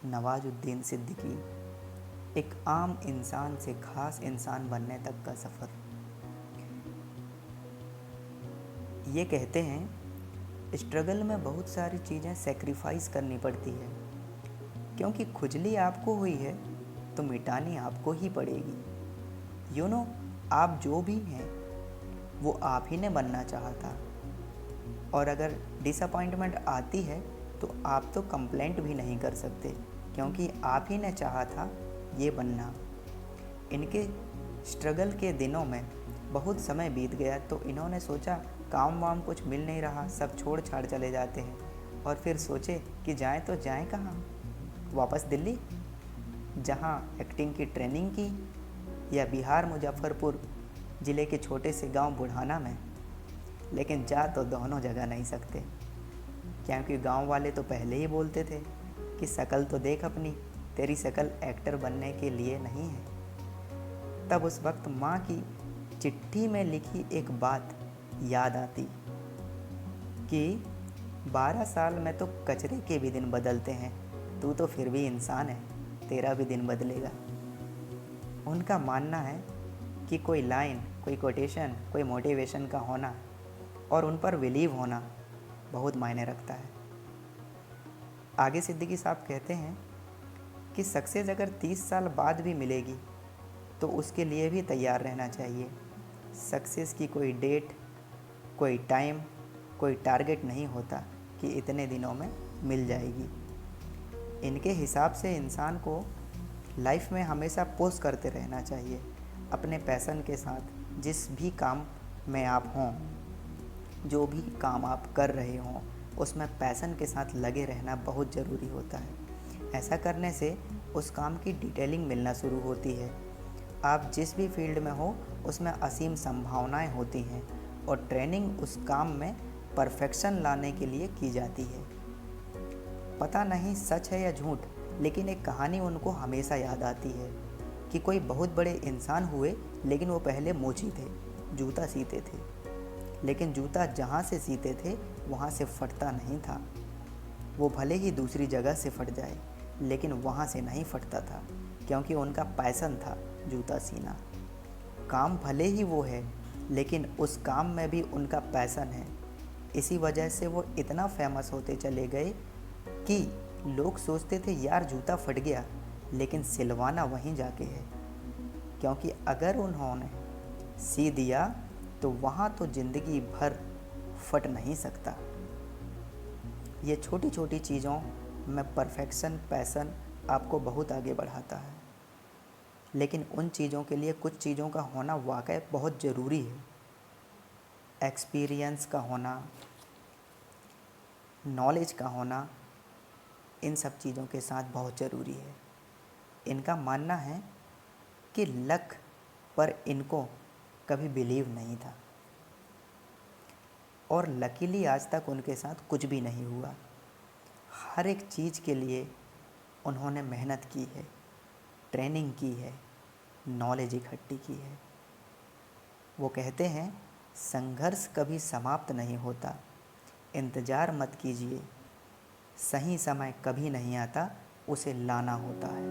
नवाजुद्दीन सिद्दीकी, एक आम इंसान से खास इंसान बनने तक का सफ़र। ये कहते हैं स्ट्रगल में बहुत सारी चीज़ें सेक्रीफाइस करनी पड़ती है, क्योंकि खुजली आपको हुई है तो मिटानी आपको ही पड़ेगी। आप जो भी हैं वो आप ही ने बनना चाहा था, और अगर डिसअपॉइंटमेंट आती है तो आप तो कंप्लेंट भी नहीं कर सकते, क्योंकि आप ही ने चाहा था ये बनना। इनके स्ट्रगल के दिनों में बहुत समय बीत गया तो इन्होंने सोचा काम वाम कुछ मिल नहीं रहा, सब छोड़ छाड़ चले जाते हैं, और फिर सोचे कि जाएं तो जाएं कहाँ, वापस दिल्ली, जहाँ एक्टिंग की ट्रेनिंग की, या बिहार मुजफ्फरपुर ज़िले के छोटे से गांव बुढ़ाना में। लेकिन जा तो दोनों जगह नहीं सकते, क्योंकि गांव वाले तो पहले ही बोलते थे कि शकल तो देख अपनी, तेरी शकल एक्टर बनने के लिए नहीं है। तब उस वक्त माँ की चिट्ठी में लिखी एक बात याद आती कि 12 साल में तो कचरे के भी दिन बदलते हैं, तू तो फिर भी इंसान है, तेरा भी दिन बदलेगा। उनका मानना है कि कोई लाइन, कोई कोटेशन, कोई मोटिवेशन का होना और उन पर बिलीव होना बहुत मायने रखता है। आगे सिद्दीकी साहब कहते हैं कि सक्सेस अगर 30 साल बाद भी मिलेगी तो उसके लिए भी तैयार रहना चाहिए। सक्सेस की कोई डेट, कोई टाइम, कोई टारगेट नहीं होता कि इतने दिनों में मिल जाएगी। इनके हिसाब से इंसान को लाइफ में हमेशा पुश करते रहना चाहिए, अपने पैशन के साथ। जिस भी काम में आप हों, जो भी काम आप कर रहे हों, उसमें पैशन के साथ लगे रहना बहुत ज़रूरी होता है। ऐसा करने से उस काम की डिटेलिंग मिलना शुरू होती है। आप जिस भी फील्ड में हो उसमें असीम संभावनाएं होती हैं, और ट्रेनिंग उस काम में परफेक्शन लाने के लिए की जाती है। पता नहीं सच है या झूठ, लेकिन एक कहानी उनको हमेशा याद आती है कि कोई बहुत बड़े इंसान हुए, लेकिन वो पहले मोची थे, जूता सीते थे। लेकिन जूता जहाँ से सीते थे वहाँ से फटता नहीं था। वो भले ही दूसरी जगह से फट जाए, लेकिन वहाँ से नहीं फटता था, क्योंकि उनका पैशन था जूता सीना। काम भले ही वो है, लेकिन उस काम में भी उनका पैशन है। इसी वजह से वो इतना फेमस होते चले गए कि लोग सोचते थे यार जूता फट गया, लेकिन सिलवाना वहीं जाके है, क्योंकि अगर उन्होंने सी दिया तो वहाँ तो ज़िंदगी भर फट नहीं सकता। ये छोटी छोटी चीज़ों में परफेक्शन, पैशन आपको बहुत आगे बढ़ाता है, लेकिन उन चीज़ों के लिए कुछ चीज़ों का होना वाकई बहुत ज़रूरी है। एक्सपीरियंस का होना, नॉलेज का होना, इन सब चीज़ों के साथ बहुत ज़रूरी है। इनका मानना है कि लक पर इनको कभी बिलीव नहीं था, और लकीली आज तक उनके साथ कुछ भी नहीं हुआ। हर एक चीज़ के लिए उन्होंने मेहनत की है, ट्रेनिंग की है, नॉलेज इकट्ठी की है। वो कहते हैं संघर्ष कभी समाप्त नहीं होता, इंतज़ार मत कीजिए, सही समय कभी नहीं आता, उसे लाना होता है।